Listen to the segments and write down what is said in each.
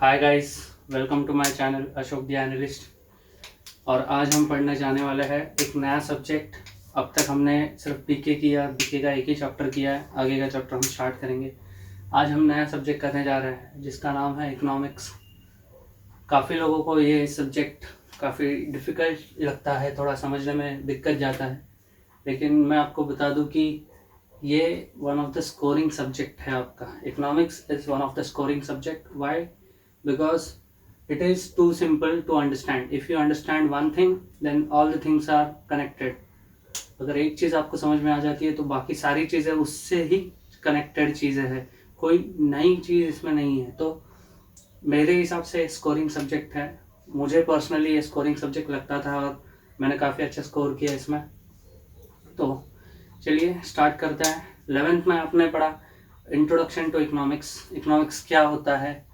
Hi guys, welcome to my channel Ashok the analyst. और आज हम पढ़ने जाने वाले हैं एक नया सब्जेक्ट। अब तक हमने सिर्फ बीके किया, बीके का एक ही चैप्टर किया है, आगे का चैप्टर हम स्टार्ट करेंगे। आज हम नया सब्जेक्ट करने जा रहे हैं जिसका नाम है इकोनॉमिक्स। काफ़ी लोगों को ये सब्जेक्ट काफ़ी डिफ़िकल्ट लगता है, थोड़ा समझने में दिक्कत जाता है, लेकिन मैं आपको बता दूं कि ये one of the scoring subject है आपका। Economics is one of the scoring subject. Why? Because it is too simple to understand. If you understand one thing, then all the things are connected. अगर एक चीज़ आपको समझ में आ जाती है तो बाकी सारी चीज़ें उससे ही कनेक्टेड चीज़ें हैं, कोई नई चीज़ इसमें नहीं है। तो मेरे हिसाब से स्कोरिंग सब्जेक्ट है। मुझे पर्सनली ये स्कोरिंग सब्जेक्ट लगता था और मैंने काफ़ी अच्छा स्कोर किया इसमें। तो चलिए स्टार्ट करते हैं। 11th में आपने पढ़ा इंट्रोडक्शन टू इकोनॉमिक्स। इकोनॉमिक्स क्या होता है?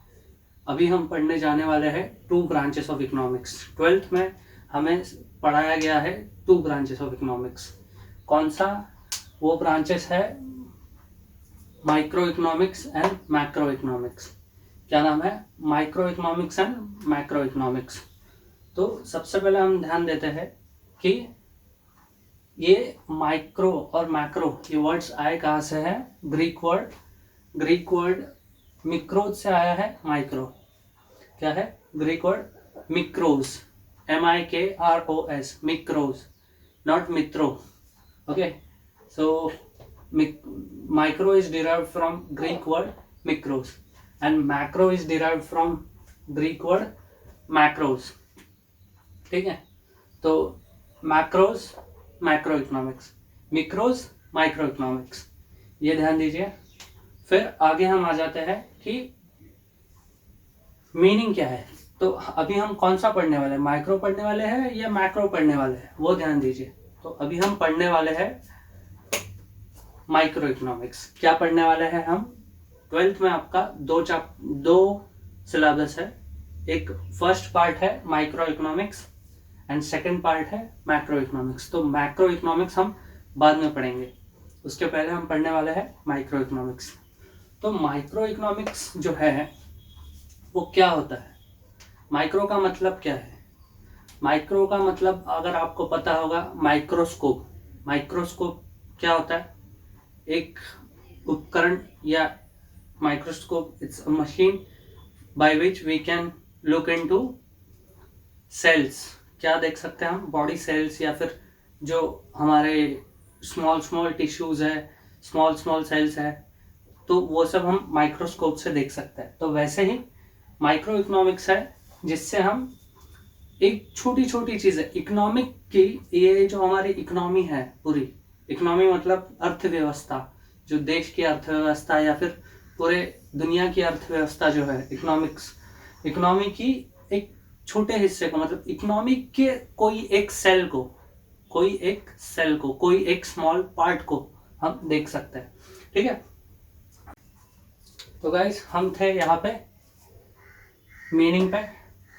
अभी हम पढ़ने जाने वाले हैं two branches of economics. 12th में हमें पढ़ाया गया है टू ब्रांचेस ऑफ इकोनॉमिक्स। कौन सा? वो ब्रांचेस है micro economics and macro economics. क्या नाम है? Micro economics and macro economics. तो सबसे पहले हम ध्यान देते हैं कि ये माइक्रो और मैक्रो ये वर्ड्स आए कहाँ से है? ग्रीक वर्ड मिक्रोज से आया है माइक्रो। क्या है? Greek word mikros, MIKROS, mikros, not मित्रो। Okay, so micro is derived from Greek word mikros and macro is derived from Greek word macros. ठीक है, तो macros macro economics, mikros micro economics, ये ध्यान दीजिए। फिर आगे हम आ जाते हैं कि मीनिंग क्या है। तो अभी हम कौन सा पढ़ने वाले हैं? माइक्रो पढ़ने वाले हैं या मैक्रो पढ़ने वाले हैं, वो ध्यान दीजिए। तो अभी हम पढ़ने वाले हैं माइक्रो इकोनॉमिक्स। क्या पढ़ने वाले हैं हम? 12th में आपका दो सिलेबस है। एक फर्स्ट पार्ट है micro economics and second part है मैक्रो इकोनॉमिक्स। तो मैक्रो इकोनॉमिक्स हम बाद में पढ़ेंगे, उसके पहले हम पढ़ने वाले हैं माइक्रो इकोनॉमिक्स। तो माइक्रो इकोनॉमिक्स जो है वो क्या होता है? माइक्रो का मतलब क्या है? माइक्रो का मतलब अगर आपको पता होगा, माइक्रोस्कोप। माइक्रोस्कोप क्या होता है? एक उपकरण या microscope it's a machine by which we can look into cells. क्या देख सकते हैं हम? बॉडी सेल्स या फिर जो हमारे स्मॉल टिश्यूज है, स्मॉल सेल्स है, तो वो सब हम माइक्रोस्कोप से देख सकते हैं। तो वैसे ही माइक्रो इकोनॉमिक्स है जिससे हम एक छोटी छोटी चीज़ें इकोनॉमिक की, ये जो हमारी इकोनॉमी है पूरी, इकोनॉमी मतलब अर्थव्यवस्था, जो देश की अर्थव्यवस्था या फिर पूरे दुनिया की अर्थव्यवस्था जो है, इकोनॉमी की एक छोटे हिस्से को, मतलब इकोनॉमी के कोई एक सेल को, कोई एक स्मॉल पार्ट को हम देख सकते हैं। ठीक है, तो गाइस हम थे यहाँ पे मीनिंग पे।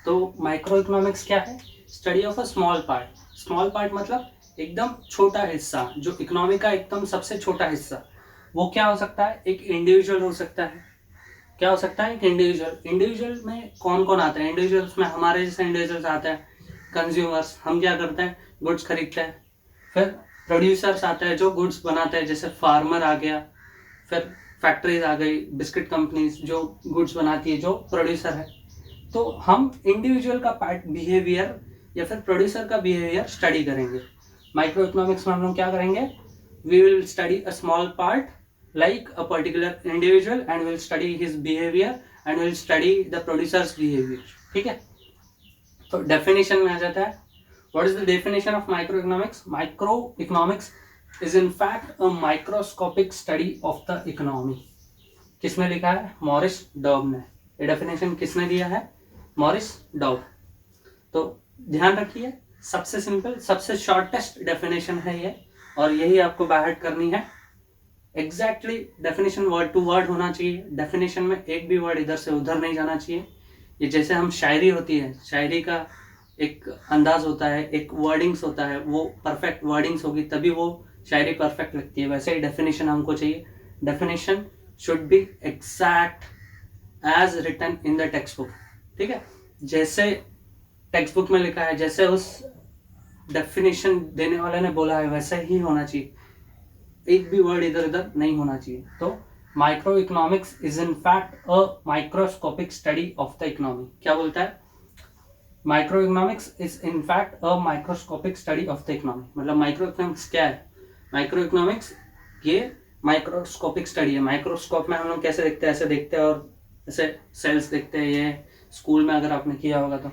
तो माइक्रो इकोनॉमिक्स क्या है? Study of a small part. Small part मतलब एकदम छोटा हिस्सा, जो इकोनॉमी का एकदम सबसे छोटा हिस्सा। वो क्या हो सकता है? एक इंडिविजुअल हो सकता है। क्या हो सकता है? एक इंडिविजुअल में कौन कौन आता है? इंडिविजुअल्स में हमारे जैसे इंडिविजुअल्स आते हैं, कंज्यूमर्स। हम क्या करते हैं? गुड्स खरीदते हैं। फिर प्रोड्यूसर्स आते हैं जो गुड्स बनाते हैं, जैसे फार्मर आ गया। फिर फैक्ट्रीज आ गई, बिस्किट कंपनीज जो गुड्स बनाती है, जो प्रोड्यूसर है। तो हम इंडिविजुअल का पार्ट बिहेवियर या फिर प्रोड्यूसर का बिहेवियर स्टडी करेंगे। माइक्रो इकोनॉमिक्स में हम लोग क्या करेंगे? We will study a small part like a particular individual and will study his behavior and will study the producer's behavior. ठीक है, तो डेफिनेशन में आ जाता है। What is the definition of microeconomics? Microeconomics is in fact a microscopic study of the economy. किसने लिखा है? Morris डॉब ने। ये डेफिनेशन किसने दिया है? मॉरिस डॉब। तो ध्यान रखिए, सबसे सिंपल, सबसे शॉर्टेस्ट डेफिनेशन है ये, और यही आपको बाहर करनी है। Exactly definition word to word होना चाहिए। डेफिनेशन में एक भी वर्ड इधर से उधर नहीं जाना चाहिए। ये जैसे हम शायरी होती है, शायरी का एक अंदाज होता है, एक वर्डिंग्स होता है, वो परफेक्ट वर्डिंग्स होगी तभी वो शायरी परफेक्ट लगती है। वैसे ही डेफिनेशन हमको चाहिए। Definition should be exact as written in the text book. ठीक है, जैसे टेक्स्ट बुक में लिखा है, जैसे उस डेफिनेशन देने वाले ने बोला है वैसे ही होना चाहिए, एक भी वर्ड इधर उधर नहीं होना चाहिए। तो micro economics is in fact a microscopic study of the economy. क्या बोलता है? Micro economics is in fact a microscopic study of the economy. मतलब माइक्रो इकोनॉमिक्स क्या है? माइक्रो इकोनॉमिक्स ये माइक्रोस्कोपिक स्टडी है। माइक्रोस्कोप में हम लोग कैसे देखते हैं, ऐसे देखते हैं और ऐसे सेल्स देखते हैं, ये स्कूल में अगर आपने किया होगा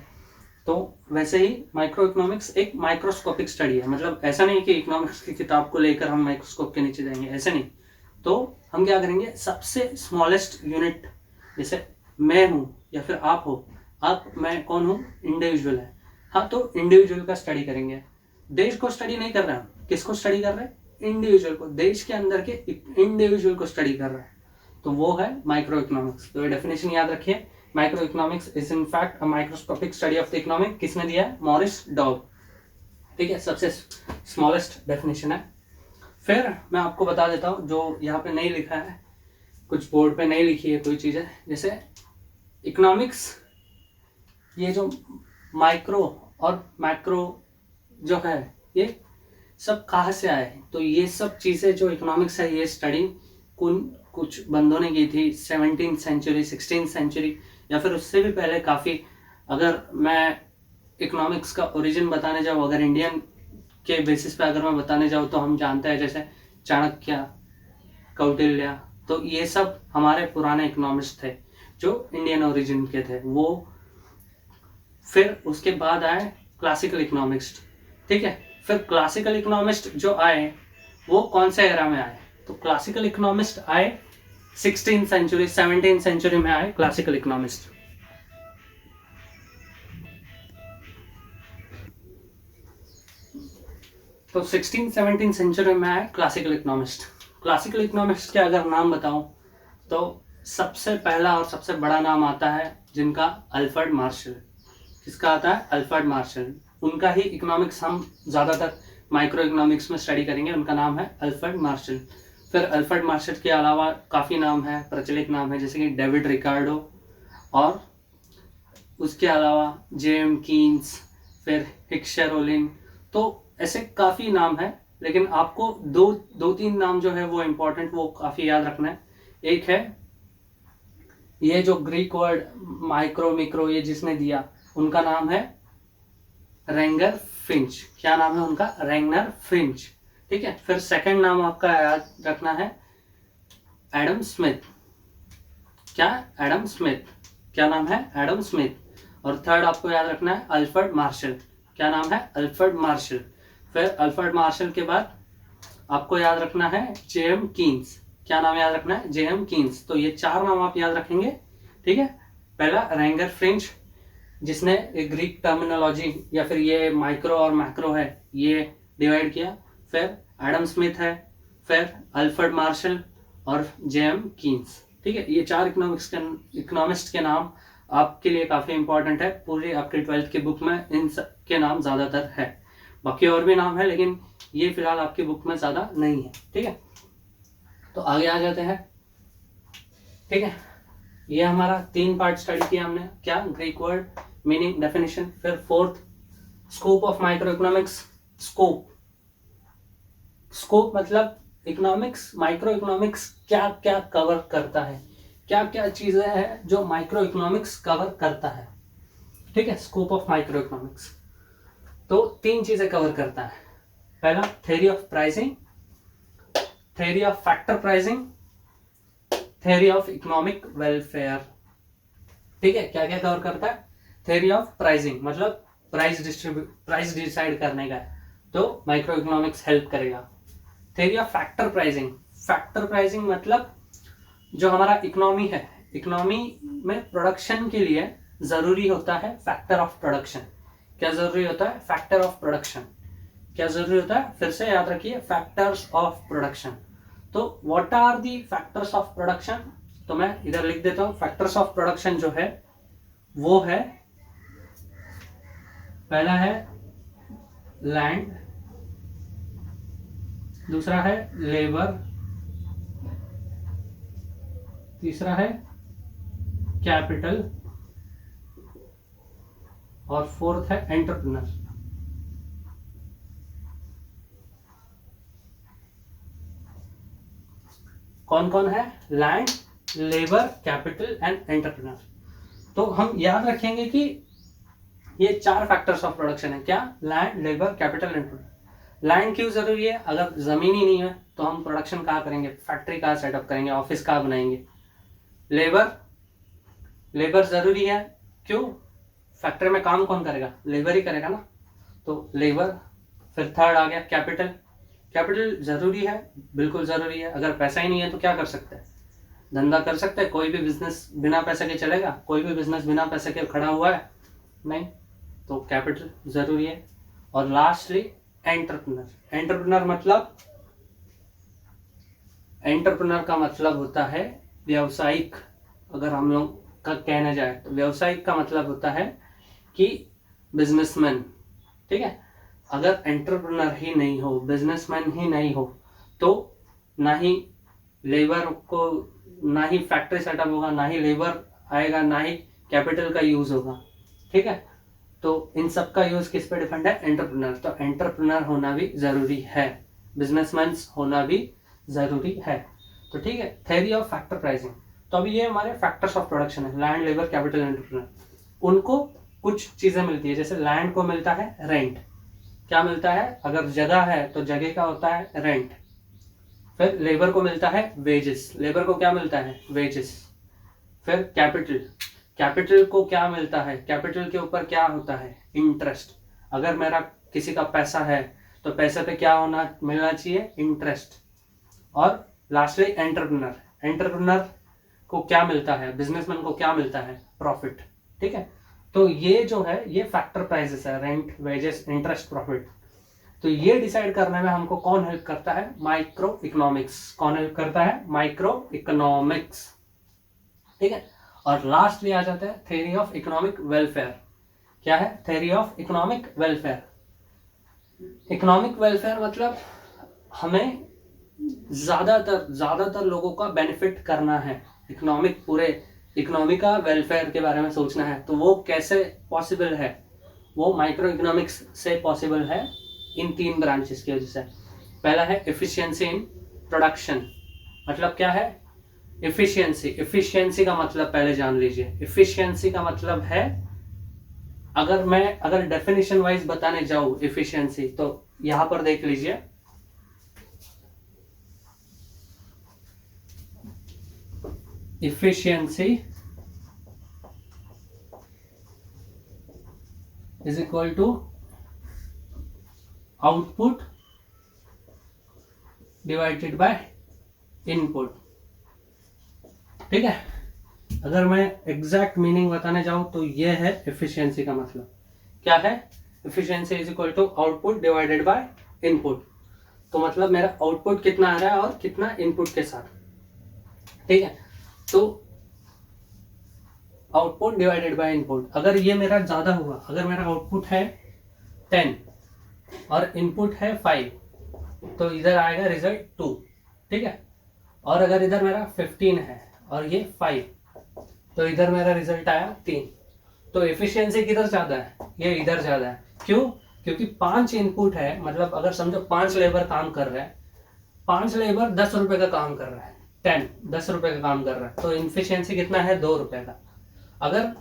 तो वैसे ही माइक्रो इकोनॉमिक्स एक माइक्रोस्कोपिक स्टडी है। मतलब ऐसा नहीं कि इकोनॉमिक्स की किताब को लेकर हम माइक्रोस्कोप के नीचे जाएंगे, ऐसे नहीं। तो हम क्या करेंगे, सबसे स्मॉलेस्ट यूनिट, जैसे मैं हूं या फिर आप हो, आप मैं कौन हूं, इंडिविजुअल है, हाँ, तो इंडिविजुअल का स्टडी करेंगे। देश को स्टडी नहीं कर रहे हैं, किसको स्टडी कर रहे हैं? इंडिविजुअल को, देश के अंदर के इंडिविजुअल को स्टडी कर रहा है, तो वो है माइक्रो इकोनॉमिक्स। तो ये डेफिनेशन याद रखिए, micro economics is in fact a microscopic study of the economy. किसने दिया है? मॉरिस डॉब। ठीक है, सबसे स्मॉलेस्ट डेफिनेशन है। फिर मैं आपको बता देता हूँ, जो यहाँ पे नहीं लिखा है, कुछ बोर्ड पे नहीं लिखी है कोई चीज़ें, जैसे इकोनॉमिक्स, ये जो माइक्रो और मैक्रो जो है, ये सब कहाँ से आए? तो ये सब चीज़ें जो इकोनॉमिक्स है, ये स्टडी कुछ बंदों ने की थी 17th सेंचुरी, 16th सेंचुरी, या फिर उससे भी पहले काफ़ी। अगर मैं इकोनॉमिक्स का ओरिजिन बताने जाऊँ, अगर इंडियन के बेसिस पे अगर मैं बताने जाऊँ, तो हम जानते हैं जैसे चाणक्य, कौटिल्य, तो ये सब हमारे पुराने इकोनॉमिस्ट थे जो इंडियन ओरिजिन के थे वो। फिर उसके बाद आए क्लासिकल इकोनॉमिस्ट। ठीक है, फिर क्लासिकल इकोनॉमिस्ट जो आए वो कौन से एरा में आए? तो क्लासिकल इकोनॉमिस्ट आए 16th सेंचुरी, 17th सेंचुरी में आए क्लासिकल इकोनॉमिस्ट। तो 16th-17th सेंचुरी में आए क्लासिकल इकोनॉमिस्ट। क्लासिकल इकोनॉमिस्ट के अगर नाम बताऊं तो सबसे पहला और सबसे बड़ा नाम आता है जिनका, अल्फ्रेड मार्शल। किसका आता है? Alfred Marshall. उनका ही इकोनॉमिक्स हम ज़्यादातर माइक्रो इकोनॉमिक्स में स्टडी करेंगे, उनका नाम है अल्फ्रेड मार्शल। फिर अल्फ्रेड मार्शल के अलावा काफ़ी नाम है, प्रचलित नाम है, जैसे कि डेविड रिकार्डो, और उसके अलावा जेम कीन्स, फिर हिक्सर ओलिन। तो ऐसे काफ़ी नाम है, लेकिन आपको दो तीन नाम जो है वो इम्पोर्टेंट, वो काफ़ी याद रखना है। एक है ये जो ग्रीक वर्ड माइक्रो मिक्रो ये जिसने दिया, उनका नाम है रेंगर फिंच। क्या नाम है उनका? रेंगर फिंच। ठीक है, फिर सेकंड नाम आपका याद रखना है एडम स्मिथ। क्या? Adam Smith. क्या नाम है? Adam Smith. और थर्ड आपको याद रखना है अल्फ्रेड मार्शल। क्या नाम है? Alfred Marshall. फिर अल्फ्रेड मार्शल के बाद आपको याद रखना है जेएम कीन्स। क्या नाम याद रखना है? JM Keynes. तो ये चार नाम आप याद रखेंगे। ठीक है, पहला रेंगर फ्रेंच जिसने ग्रीक टर्मिनोलॉजी या फिर ये माइक्रो और मैक्रो है ये डिवाइड किया। फिर एडम स्मिथ है, फिर अल्फ्रेड मार्शल और जेएम कीन्स। ठीक है, ये चार इकोनॉमिस्ट के नाम आपके लिए काफ़ी इंपॉर्टेंट है। पूरी आपके 12th की बुक में इन सब के नाम ज़्यादातर है, बाकी और भी नाम है लेकिन ये फिलहाल आपकी बुक में ज़्यादा नहीं है। ठीक है, तो आगे आ जाते हैं। ठीक है, ये हमारा 3 पार्ट स्टडी किया हमने। क्या? Greek word, meaning, definition. फिर fourth, scope of micro economics. Scope मतलब इकोनॉमिक्स, माइक्रो इकोनॉमिक्स क्या क्या कवर करता है, क्या क्या चीजें हैं जो माइक्रो इकोनॉमिक्स कवर करता है। ठीक है, स्कोप ऑफ माइक्रो इकोनॉमिक्स तो 3 चीजें कवर करता है। पहला, theory of pricing, theory of factor pricing, theory of economic welfare. ठीक है, क्या क्या कवर करता है? थ्योरी ऑफ प्राइसिंग मतलब प्राइस डिसाइड करने का है, तो माइक्रो इकोनॉमिक्स हेल्प करेगा। Theory of factor pricing, factor pricing मतलब जो हमारा इकोनॉमी है, इकोनॉमी में प्रोडक्शन के लिए जरूरी होता है फैक्टर ऑफ प्रोडक्शन। क्या जरूरी होता है? Factor of production. क्या जरूरी होता है? फिर से याद रखिए, फैक्टर्स ऑफ प्रोडक्शन। तो what are the factors of production? तो मैं इधर लिख देता हूं, फैक्टर्स ऑफ प्रोडक्शन जो है वो है, पहला है लैंड, दूसरा है लेबर, तीसरा है कैपिटल और फोर्थ है एंटरप्रेन्योर। कौन कौन है? Land, labour, capital and entrepreneur. तो हम याद रखेंगे कि ये 4 फैक्टर्स ऑफ प्रोडक्शन है। क्या? Land, labour, capital, entrepreneur. Land क्यों जरूरी है? अगर जमीन ही नहीं है तो हम प्रोडक्शन कहाँ करेंगे? फैक्ट्री कहाँ सेटअप करेंगे? ऑफिस कहाँ बनाएंगे? लेबर जरूरी है। क्यों? फैक्ट्री में काम कौन करेगा? लेबर ही करेगा ना। तो लेबर। फिर थर्ड आ गया कैपिटल। कैपिटल जरूरी है, बिल्कुल जरूरी है। अगर पैसा ही नहीं है तो क्या कर सकते हैं? धंधा कर सकते हैं? कोई भी बिजनेस बिना पैसे के चलेगा? कोई भी बिजनेस बिना पैसे के खड़ा हुआ है? नहीं। तो कैपिटल जरूरी है। और लास्टली एंटरप्रेन्योर। एंटरप्रेन्योर का मतलब होता है व्यावसायिक। अगर हम लोग का कहना जाए तो व्यावसायिक का मतलब होता है कि बिजनेसमैन। ठीक है। अगर एंटरप्रेन्योर ही नहीं हो, बिजनेसमैन ही नहीं हो, तो ना ही लेबर को, ना ही फैक्ट्री सेटअप होगा, ना ही लेबर आएगा, ना ही कैपिटल का यूज होगा। ठीक है। तो इन सब का यूज किस पे डिपेंड है? एंटरप्रेन्योर। तो एंटरप्रेन्योर होना भी जरूरी है, बिजनेसमैन होना भी जरूरी है। तो ठीक है। Theory of factor pricing. तो अभी ये हमारे फैक्टर्स ऑफ प्रोडक्शन है, लैंड, लेबर, कैपिटल, एंटरप्रेन्योर। उनको कुछ चीजें मिलती है, जैसे लैंड को मिलता है रेंट। क्या मिलता है? अगर जगह है तो जगह का होता है रेंट। फिर लेबर को मिलता है वेजेस। लेबर को क्या मिलता है? वेजेस। फिर कैपिटल को क्या मिलता है? कैपिटल के ऊपर क्या होता है? इंटरेस्ट। अगर मेरा किसी का पैसा है तो पैसे पे क्या मिलना चाहिए? इंटरेस्ट। और लास्टली एंटरप्रेन्योर को क्या मिलता है? बिजनेसमैन को क्या मिलता है? प्रॉफिट। ठीक है। तो ये जो है ये फैक्टर प्राइसेस है, रेंट, वेजेस, इंटरेस्ट, प्रॉफिट। तो ये डिसाइड करने में हमको कौन हेल्प करता है? Micro economics. कौन हेल्प करता है? Micro economics. ठीक है। और लास्टली आ जाता है थ्योरी ऑफ इकोनॉमिक वेलफेयर। क्या है? Theory of economic welfare. Economic welfare मतलब हमें ज्यादातर लोगों का बेनिफिट करना है। पूरे इकोनॉमी का वेलफेयर के बारे में सोचना है। तो वो कैसे पॉसिबल है? वो माइक्रो इकोनॉमिक्स से पॉसिबल है, इन 3 ब्रांचेस की वजह से। पहला है एफिशिएंसी इन प्रोडक्शन। मतलब क्या है? एफिशिएंसी का मतलब पहले जान लीजिए। एफिशिएंसी का मतलब है, अगर डेफिनेशन वाइज बताने जाऊं एफिशिएंसी, तो यहां पर देख लीजिए। efficiency is equal to output divided by input। ठीक है। अगर मैं एग्जैक्ट मीनिंग बताने जाऊं तो यह है एफिशिएंसी का मतलब। क्या है? Efficiency is equal to output divided by input. तो मतलब मेरा आउटपुट कितना आ रहा है और कितना इनपुट के साथ। ठीक है। तो आउटपुट डिवाइडेड बाय इनपुट, अगर ये मेरा ज्यादा हुआ, अगर मेरा आउटपुट है 10 और इनपुट है 5, तो इधर आएगा रिजल्ट 2। ठीक है। और अगर इधर मेरा 15 है और ये 5, तो इधर मेरा रिजल्ट आया 3। तो एफिशिएंसी किधर ज्यादा है? ये इधर ज्यादा है। क्यों? क्योंकि 5 इनपुट है, मतलब अगर समझो 5 लेबर काम कर रहे हैं, 5 लेबर 10 रुपए का काम कर रहा है, 10 रुपए का काम कर रहा है, तो इनफिशिएंसी कितना है? 2 रुपए का। अगर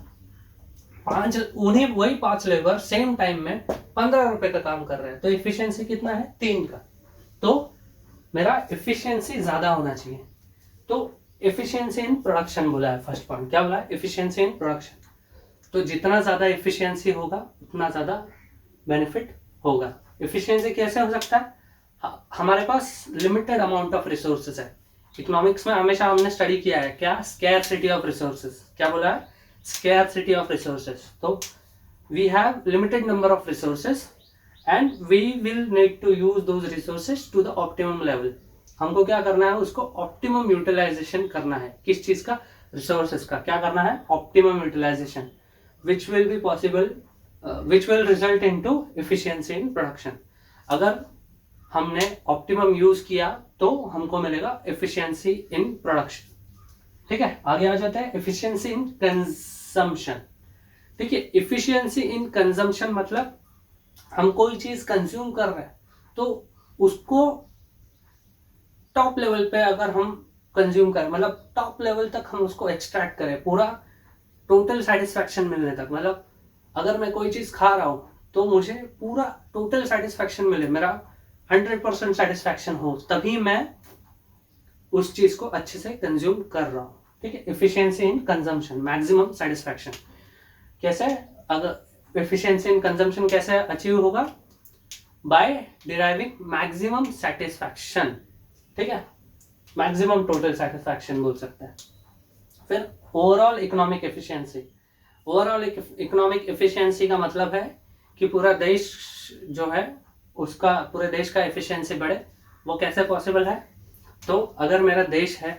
वही 5 लेबर सेम टाइम में 15 रुपए का काम कर रहे हैं, तो इफिशियंसी कितना है? 3 का। तो मेरा इफिशियंसी ज्यादा होना चाहिए। तो इफिशियंसी इन प्रोडक्शन बोला है फर्स्ट पॉइंट। क्या बोला है? Efficiency in production. तो जितना ज्यादा इफिशियंसी होगा उतना ज्यादा बेनिफिट होगा। इफिशियंसी कैसे हो सकता है? हमारे पास लिमिटेड अमाउंट ऑफ रिसोर्सेज है। इकोनॉमिक्स में हमेशा हमने स्टडी किया है क्या? Scarcity of resources. क्या बोला है? Scarcity of resources. तो we have limited number of resources and we will need to use those resources to the optimum level. हमको क्या करना है? उसको ऑप्टिमम यूटिलाइजेशन करना है। किस चीज का? रिसोर्सेज का। क्या करना है? Optimum utilisation, which will be possible, which will result into efficiency in production. अगर हमने ऑप्टिमम यूज किया तो हमको मिलेगा एफिशिएंसी इन प्रोडक्शन। ठीक है, आगे आ जाता है एफिशिएंसी इन कंजम्पशन। ठीक है, एफिशिएंसी इन कंजम्पशन मतलब हम कोई चीज कंज्यूम कर रहे हैं तो उसको टॉप लेवल पे अगर हम कंज्यूम करें, मतलब टॉप लेवल तक हम उसको एक्सट्रैक्ट करें, पूरा टोटल सेटिस्फैक्शन मिलने तक। मतलब अगर मैं कोई चीज खा रहा हूं तो मुझे पूरा टोटल सेटिस्फैक्शन मिले, मेरा 100% सेटिस्फैक्शन हो, तभी मैं उस चीज को अच्छे से कंज्यूम कर रहा हूं। ठीक है, efficiency in consumption, maximum satisfaction. कैसे, अगर एफिशिएंसी इन कंजम्पशन कैसे अचीव होगा? By deriving maximum satisfaction. ठीक है, मैक्सिमम टोटल सेटिस्फैक्शन बोल सकते हैं। फिर overall economic efficiency. Overall economic efficiency का मतलब है कि पूरा देश जो है उसका, पूरे देश का एफिशिएंसी बढ़े। वो कैसे पॉसिबल है? तो अगर मेरा देश है,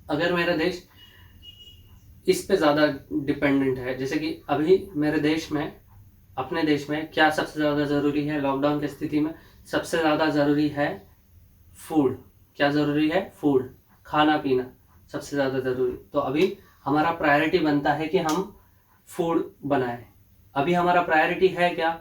अगर मेरा देश इस पे ज़्यादा डिपेंडेंट है, जैसे कि अभी मेरे देश में, अपने देश में क्या सबसे ज़्यादा ज़रूरी है लॉकडाउन की स्थिति में? सबसे ज़्यादा ज़रूरी है फूड। क्या ज़रूरी है? फूड, खाना पीना सबसे ज़्यादा ज़रूरी। तो अभी हमारा प्रायोरिटी बनता है कि हम फूड बनाएं। अभी हमारा प्रायोरिटी है क्या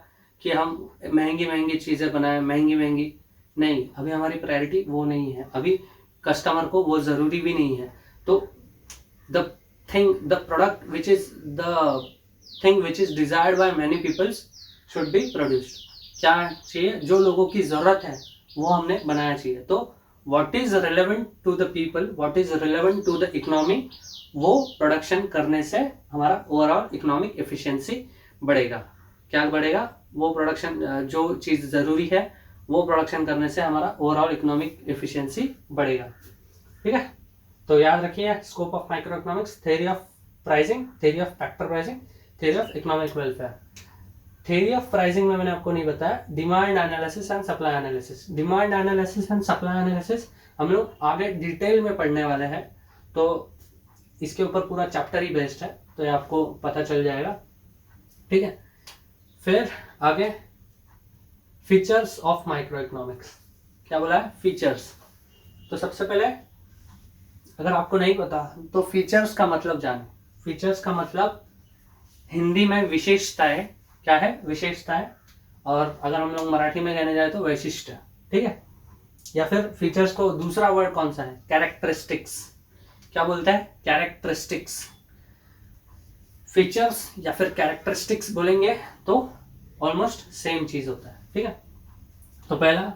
कि हम महंगी महंगी चीज़ें बनाएं, महंगी महंगी नहीं, अभी हमारी प्रायोरिटी वो नहीं है। अभी कस्टमर को वो ज़रूरी भी नहीं है। तो the the product which is the thing which is desired by many peoples should be produced. क्या चाहिए? जो लोगों की ज़रूरत है वो हमने बनाना चाहिए। तो what is relevant to the people, what is relevant to the economy, वो प्रोडक्शन करने से हमारा ओवरऑल इकोनॉमिक एफिशिएंसी बढ़ेगा। क्या बढ़ेगा? वो प्रोडक्शन, जो चीज़ ज़रूरी है वो प्रोडक्शन करने से हमारा ओवरऑल इकोनॉमिक एफिशिएंसी बढ़ेगा। ठीक है, तो याद रखिए scope of micro economics, theory of pricing, theory of factor pricing, theory of economic welfare. Theory of pricing में मैंने आपको नहीं बताया, demand analysis and supply analysis. Demand analysis and supply analysis हम लोग आगे डिटेल में पढ़ने वाले हैं, तो इसके ऊपर पूरा चैप्टर ही बेस्ड है, तो ये आपको पता चल जाएगा। ठीक है, फिर आगे फीचर्स ऑफ माइक्रो इकोनॉमिक्स। क्या बोला है? फीचर्स। तो सबसे पहले अगर आपको नहीं पता तो फीचर्स का मतलब जाने। फीचर्स का मतलब हिंदी में विशेषताएं। क्या है? विशेषताएं। और अगर हम लोग मराठी में कहने जाए तो वैशिष्ट। ठीक है, या फिर फीचर्स को दूसरा वर्ड कौन सा है? कैरेक्टरिस्टिक्स। क्या बोलते हैं? कैरेक्टरिस्टिक्स। फीचर्स या फिर कैरेक्टरिस्टिक्स बोलेंगे तो ऑलमोस्ट सेम चीज होता है। ठीक है, तो पहला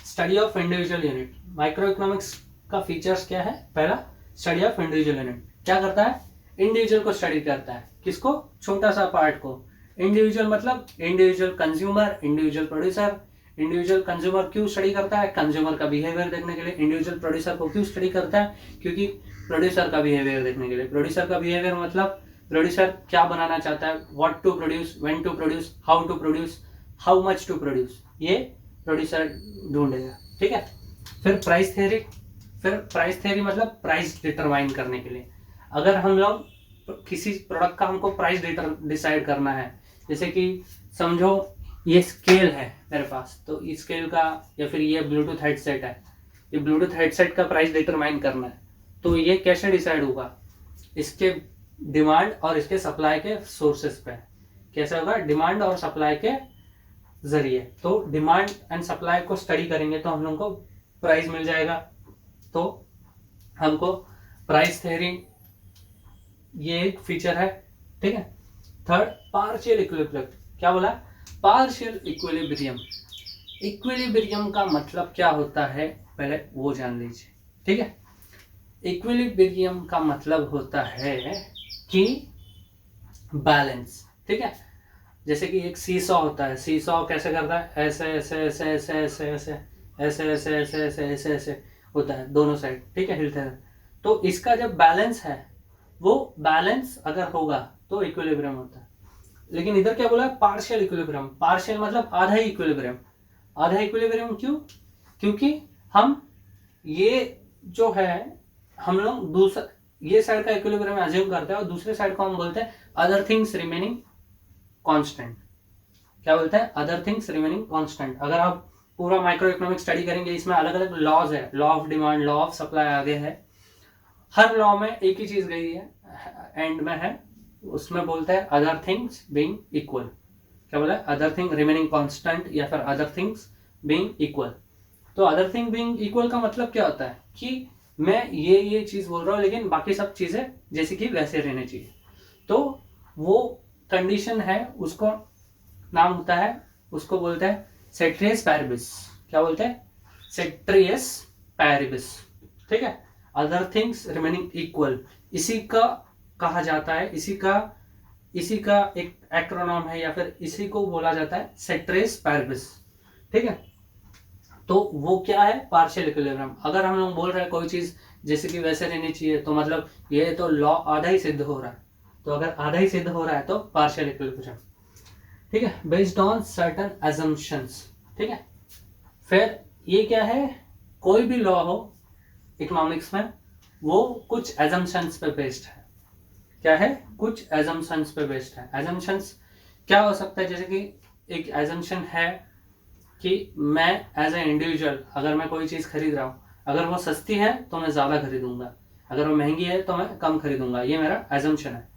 study of individual unit. Micro economics का फीचर्स क्या है? पहला स्टडी ऑफ इंडिविजुअल यूनिट। क्या करता है? इंडिविजुअल को स्टडी करता है। किसको? छोटा सा पार्ट को। इंडिविजुअल मतलब individual consumer, individual producer. Individual consumer क्यों स्टडी करता है? कंज्यूमर का बिहेवियर देखने के लिए। इंडिविजुअल प्रोड्यूसर को क्यों स्टडी करता है? क्योंकि प्रोड्यूसर का बिहेवियर देखने के लिए। प्रोड्यूसर का बिहेवियर मतलब प्रोड्यूसर क्या बनाना चाहता है, what to produce, when to produce, how to produce, how much to produce, ये प्रोड्यूसर ढूंढेगा। ठीक है, फिर प्राइस थ्योरी। फिर प्राइस थ्योरी मतलब प्राइस डिटरमाइन करने के लिए। अगर हम लोग किसी प्रोडक्ट का हमको प्राइस डिसाइड करना है, जैसे कि समझो ये स्केल है मेरे पास, तो इस स्केल का, या फिर ये ब्लूटूथ हेडसेट है, ये ब्लूटूथ हेडसेट का प्राइस डिटरमाइन करना है, तो ये कैसे डिसाइड होगा? इसके डिमांड और इसके सप्लाई के सोर्सेस पे। कैसे होगा? डिमांड और सप्लाई के जरिए। तो डिमांड एंड सप्लाई को स्टडी करेंगे तो हम लोग को प्राइस मिल जाएगा। तो हमको प्राइस थ्योरी, ये एक फीचर है। ठीक है, थर्ड पार्शियल इक्विलिब्रियम। क्या बोला? Partial equilibrium. इक्विलिब्रियम का मतलब क्या होता है पहले वो जान लीजिए। ठीक है, इक्विलिब्रियम का मतलब होता है कि बैलेंस। ठीक है, जैसे कि एक सीसॉ होता है। सीसॉ कैसे करता है? ऐसे ऐसे ऐसे ऐसे ऐसे ऐसे ऐसे ऐसे ऐसे ऐसे ऐसे ऐसे होता है दोनों साइड। ठीक है, हिलते हैं। तो इसका जब बैलेंस है, वो बैलेंस अगर होगा तो इक्विलिब्रियम होता है। लेकिन इधर क्या बोला? Partial equilibrium. पार्शियल मतलब आधा इक्विलिब्रियम। आधा इक्विलिब्रियम क्यों? क्योंकि हम ये जो है, हम लोग दूसरा ये साइड का इक्विलिब्रियम अज्यूम करते हैं और दूसरे साइड को हम बोलते हैं अदर थिंग्स रिमेनिंग कांस्टेंट। क्या बोलते हैं? Other things remaining constant. अगर आप पूरा माइक्रो इकोनॉमिक स्टडी करेंगे, इसमें अलग अलग लॉज है। Law of demand, law of supply आगे है, हर लॉ में एक ही चीज गई है, एंड में है, उसमें बोलता है अदर थिंग्स बीइंग इक्वल। क्या बोला है? अदर थिंग रिमेनिंग कांस्टेंट या फिर अदर थिंग्स बीइंग इक्वल। तो अदर थिंग बीइंग इक्वल का मतलब क्या होता है कि मैं ये चीज बोल रहा हूँ लेकिन बाकी सब चीजें जैसे कि वैसे रहनी चाहिए। तो वो कंडीशन है, उसको नाम होता है, उसको बोलते हैं सेट्रियस पैरिबिस। क्या बोलते हैं? सेट्रियस पैरिबिस। ठीक है, अदर थिंग्स रिमेनिंग इक्वल, इसी का कहा जाता है, इसी का एक एक्रोनॉम है या फिर इसी को बोला जाता है सेट्रियस पैरिबिस। ठीक है, तो वो क्या है? Partial equilibrium. अगर हम लोग बोल रहे हैं कोई चीज जैसे कि वैसे रहनी चाहिए, तो मतलब ये तो लॉ आधा ही सिद्ध हो रहा है। तो अगर आधा ही सिद्ध हो रहा है तो पार्शियल इक्विलिब्रियम। ठीक है, बेस्ड ऑन सर्टन assumptions। ठीक है, फिर ये क्या है? कोई भी लॉ हो इकोनॉमिक्स में, वो कुछ assumptions पे बेस्ड है। क्या है? कुछ assumptions पे बेस्ड है। assumptions क्या हो सकता है? जैसे कि एक assumption है कि मैं एज ए इंडिविजुअल अगर मैं कोई चीज खरीद रहा हूँ, अगर वो सस्ती है तो मैं ज्यादा खरीदूंगा, अगर वो महंगी है तो मैं कम खरीदूंगा, ये मेरा assumption है।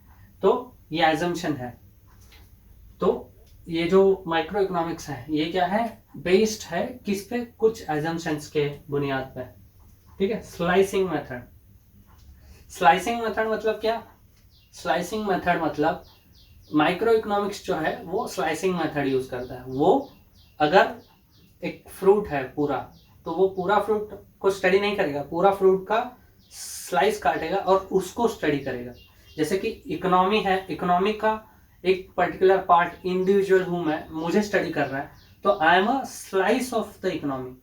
तो ये assumption है। तो ये जो माइक्रो इकोनॉमिक्स है ये क्या है? बेस्ड है किस पे? कुछ assumptions के बुनियाद पे। ठीक है, स्लाइसिंग मेथड। स्लाइसिंग मेथड मतलब क्या? स्लाइसिंग मेथड मतलब माइक्रो इकोनॉमिक्स जो है वो स्लाइसिंग मेथड यूज करता है। वो अगर एक फ्रूट है पूरा, तो वो पूरा फ्रूट को स्टडी नहीं करेगा, पूरा फ्रूट का स्लाइस काटेगा और उसको स्टडी करेगा। जैसे कि इकोनॉमी है, इकोनॉमी का एक पर्टिकुलर पार्ट इंडिविजुअल हूं मैं, मुझे स्टडी कर रहा है, तो I am a slice of the economy,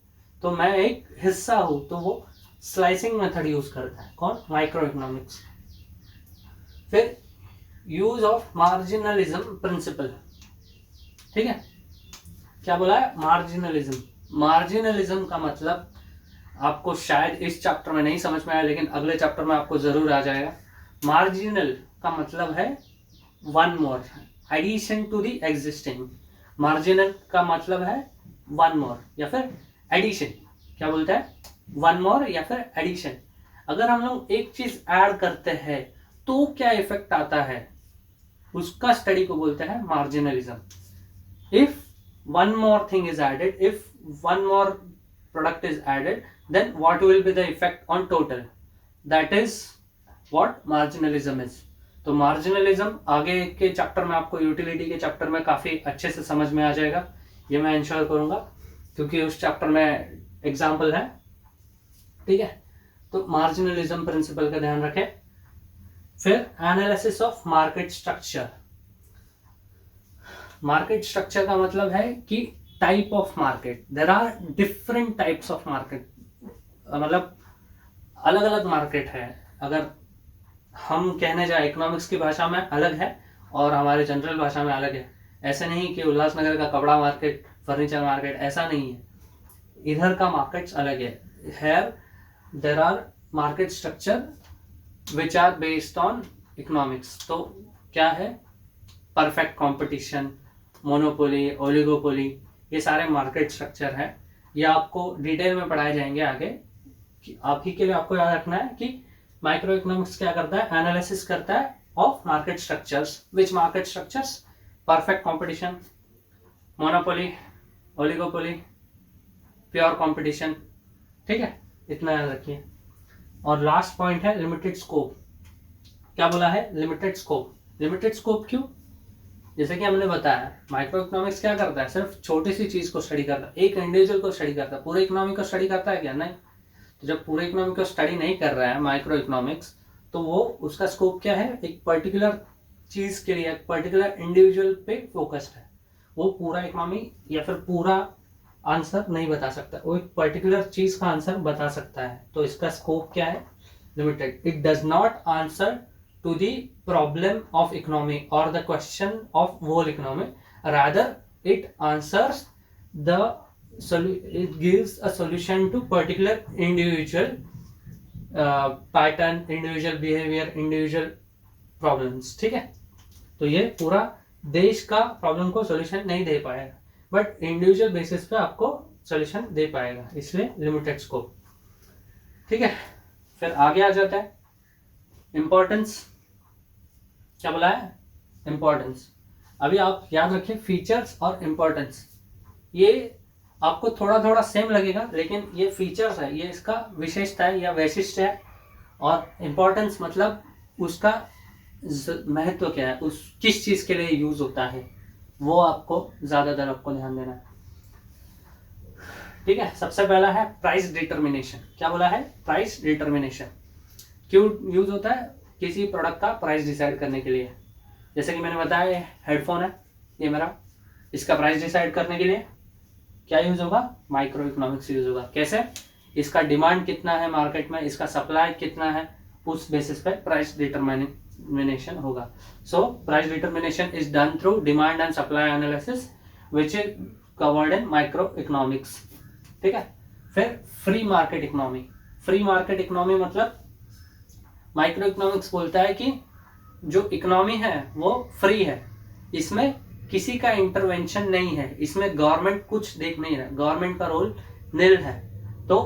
तो मैं एक हिस्सा हूं। तो वो स्लाइसिंग मेथड यूज करता है। कौन? Micro economics. फिर यूज ऑफ मार्जिनलिज्म प्रिंसिपल। ठीक है, क्या बोला है? मार्जिनलिज्म। मार्जिनलिज्म का मतलब आपको शायद इस चैप्टर में नहीं समझ में आया, लेकिन अगले चैप्टर में आपको जरूर आ जाएगा। मार्जिनल का मतलब है one more, addition to the existing. Marginal का मतलब है वन मोर या फिर एडिशन। क्या बोलता है? वन मोर या फिर एडिशन। अगर हम लोग एक चीज ऐड करते हैं तो क्या इफेक्ट आता है, उसका स्टडी को बोलते हैं marginalism. If one more thing is added, if one more product is added, then what will be the effect on total? That is what marginalism is. तो marginalism आगे के चैप्टर में आपको यूटिलिटी के चैप्टर में काफी अच्छे से समझ में आ जाएगा, ये मैं इंश्योर करूंगा, क्योंकि उस चैप्टर में एग्जाम्पल है। ठीक है, तो मार्जिनलिज्म प्रिंसिपल का ध्यान रखें। फिर analysis of market structure. Market structure का मतलब है कि type of market, there are different types of market, मतलब अलग अलग मार्केट है। अगर हम कहने जाए इकोनॉमिक्स की भाषा में अलग है और हमारे जनरल भाषा में अलग है। ऐसे नहीं कि उल्लासनगर का कपड़ा मार्केट, फर्नीचर मार्केट, ऐसा नहीं है, इधर का मार्केट्स अलग है। Here there are market structure which are based on economics. तो क्या है? परफेक्ट कंपटीशन, मोनोपोली, ओलिगोपोली, ये सारे मार्केट स्ट्रक्चर है। ये आपको डिटेल में पढ़ाए जाएंगे आगे। कि आप ही के लिए आपको याद रखना है कि माइक्रो इकोनॉमिक्स क्या करता है? एनालिसिस करता है of market structures. Which market structures? Perfect competition, monopoly, oligopoly, pure competition. ठीक है, इतना याद रखिए। और लास्ट पॉइंट है लिमिटेड स्कोप। क्या बोला है? Limited scope. लिमिटेड स्कोप क्यों? जैसे कि हमने बताया माइक्रो इकोनॉमिक्स क्या करता है? सिर्फ छोटी सी चीज को स्टडी करता है, एक इंडिविजुअल को स्टडी करता है। पूरे इकोनॉमी को स्टडी करता है क्या? नहीं। तो जब पूरे इकोनॉमी को स्टडी नहीं कर रहा है माइक्रो इकोनॉमिक्स, तो वो उसका स्कोप क्या है? एक पर्टिकुलर चीज के लिए, एक पर्टिकुलर इंडिविजुअल पे फोकस्ड है। वो पूरा इकोनॉमी या फिर पूरा आंसर नहीं बता सकता, वो एक पर्टिकुलर चीज का आंसर बता सकता है। तो इसका स्कोप क्या है? Limited. It does not answer to the problem of economy or the question of whole economy, rather it answers the it gives a solution to particular individual pattern, individual behavior, individual problems। ठीक है, तो ये पूरा देश का problem को solution नहीं दे पाएगा, बट इंडिविजुअल बेसिस पे आपको सॉल्यूशन दे पाएगा, इसलिए लिमिटेड स्कोप। ठीक है, फिर आगे आ जाता है इम्पोर्टेंस क्या बोला है, इम्पोर्टेंस। अभी आप याद रखिए फीचर्स और इम्पोर्टेंस, ये आपको थोड़ा थोड़ा सेम लगेगा, लेकिन ये फीचर्स है, ये इसका विशेषता है या वैशिष्ट है, और इम्पोर्टेंस मतलब उसका महत्व क्या है, उस किस चीज के लिए यूज होता है, वो आपको ज्यादातर आपको ध्यान देना है। ठीक है, सबसे पहला है प्राइस डिटर्मिनेशन। क्या बोला है, प्राइस डिटर्मिनेशन। क्यों यूज होता है, किसी प्रोडक्ट का प्राइस डिसाइड करने के लिए। जैसे कि मैंने बताया हेडफोन है ये मेरा, इसका प्राइस डिसाइड करने के लिए क्या यूज होगा, माइक्रो इकोनॉमिक्स यूज होगा। कैसे, इसका डिमांड कितना है मार्केट में, इसका सप्लाई कितना है, उस बेसिस पे प्राइस डिटरमिनेशन होगा। So price determination is done through demand and supply analysis which is covered in micro economics. ठीक है, फिर free market economy. Free market economy मतलब माइक्रो इकोनॉमिक्स बोलता है कि जो इकोनॉमी है वो फ्री है, इसमें किसी का इंटरवेंशन नहीं है, इसमें गवर्नमेंट कुछ देख नहीं रहा, गवर्नमेंट का रोल निल है। तो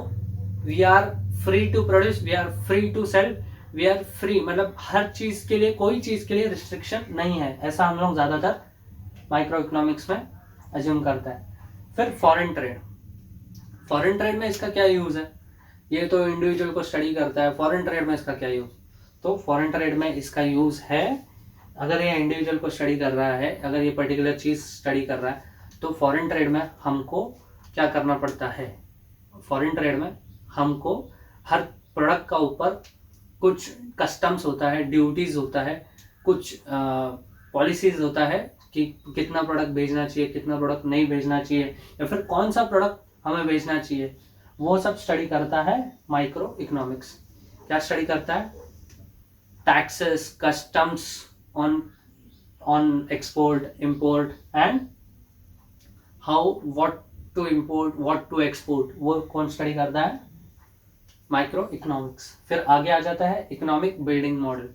we are free to produce, we are free to sell, we are free, मतलब हर चीज के लिए, कोई चीज के लिए रिस्ट्रिक्शन नहीं है, ऐसा हम लोग ज्यादातर माइक्रो इकोनॉमिक्स में अज्यूम करता है। फिर फॉरेन ट्रेड। फॉरेन ट्रेड में इसका क्या यूज है, ये तो इंडिविजुअल को स्टडी करता है, फॉरेन ट्रेड में इसका क्या यूज। तो फॉरेन ट्रेड में इसका यूज है, अगर ये इंडिविजुअल को स्टडी कर रहा है, अगर ये पर्टिकुलर चीज स्टडी कर रहा है, तो फॉरेन ट्रेड में हमको क्या करना पड़ता है, फॉरेन ट्रेड में हमको हर प्रोडक्ट का ऊपर कुछ कस्टम्स होता है, ड्यूटीज होता है, कुछ पॉलिसीज होता है कि कितना प्रोडक्ट भेजना चाहिए, कितना प्रोडक्ट नहीं भेजना चाहिए, या फिर कौन सा प्रोडक्ट हमें भेजना चाहिए, वो सब स्टडी करता है माइक्रो इकोनॉमिक्स। क्या स्टडी करता है, taxes, customs on export, import and how, what to import, what to export, वो कौन स्टडी करता है, माइक्रो इकोनॉमिक्स। फिर आगे आ जाता है इकोनॉमिक बिल्डिंग मॉडल।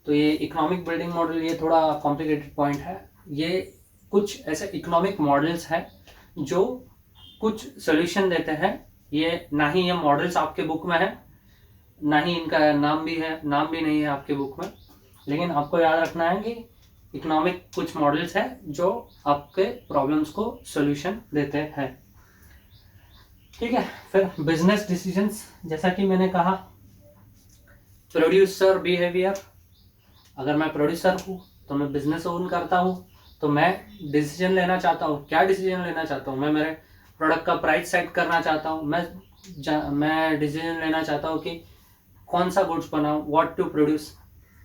तो ये इकोनॉमिक बिल्डिंग मॉडल ये थोड़ा कॉम्प्लिकेटेड पॉइंट है, ये कुछ ऐसे इकोनॉमिक मॉडल्स हैं जो कुछ सोल्यूशन देते हैं। ये ना ही ये मॉडल्स आपके बुक में है, ना ही इनका नाम भी है, नाम भी नहीं है आपके बुक में, लेकिन आपको याद रखना है कि इकोनॉमिक कुछ मॉडल्स हैं जो आपके प्रॉब्लम्स को सॉल्यूशन देते हैं। ठीक है, फिर बिजनेस डिसीजंस। जैसा कि मैंने कहा प्रोड्यूसर बिहेवियर, अगर मैं प्रोड्यूसर हूँ तो मैं बिजनेस ओन करता हूँ, तो मैं डिसीजन लेना चाहता हूँ। क्या डिसीजन लेना चाहता हूँ, मैं मेरे प्रोडक्ट का प्राइस सेट करना चाहता हूँ, मैं डिसीजन लेना चाहता हूँ कि कौन सा गुड्स बनाऊँ, what to produce,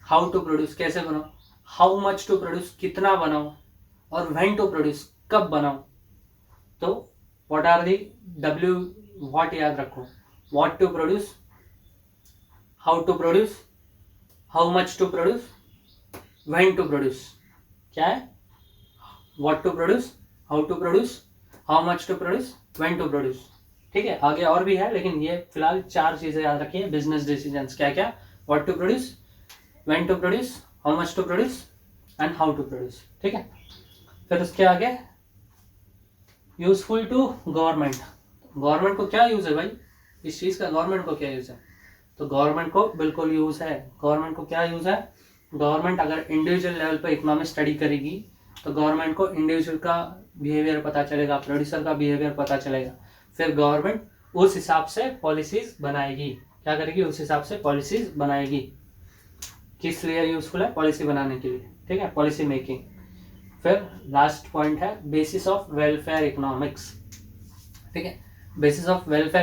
how to produce, कैसे बनाऊं, हाउ मच टू प्रोड्यूस, कितना बनाऊं, और व्हेन टू प्रोड्यूस, कब बनाऊं। तो what are the W, what याद रखो, what to produce, how to produce, how much to produce, when to produce. क्या है, what to produce, how to produce, how much to produce, when to produce. ठीक है, आगे और भी है, लेकिन ये फिलहाल 4 चीजें याद रखिए बिजनेस डिसीजंस। क्या क्या, what to produce, when to produce, how much to produce and how to produce। ठीक है, फिर उसके आगे यूजफुल टू गवर्नमेंट। गवर्नमेंट को क्या यूज है भाई, इस चीज का गवर्नमेंट को क्या यूज है, तो गवर्नमेंट को बिल्कुल यूज है। गवर्नमेंट को क्या यूज है, गवर्नमेंट अगर इंडिविजुअल लेवल पर इकोनॉमिक स्टडी करेगी तो गवर्नमेंट को इंडिविजुअल का बिहेवियर पता चलेगा, प्रोड्यूसर का बिहेवियर पता चलेगा, फिर गवर्नमेंट उस हिसाब से पॉलिसीज बनाएगी। क्या करेगी, उस हिसाब से पॉलिसीज बनाएगी। किस लिए यूजफुल है, पॉलिसी बनाने के लिए। ठीक है, पॉलिसी मेकिंग। फिर लास्ट पॉइंट है बेसिस ऑफ वेलफेयर इकोनॉमिक्स। ठीक है, बेसिस ऑफ वेलफेयर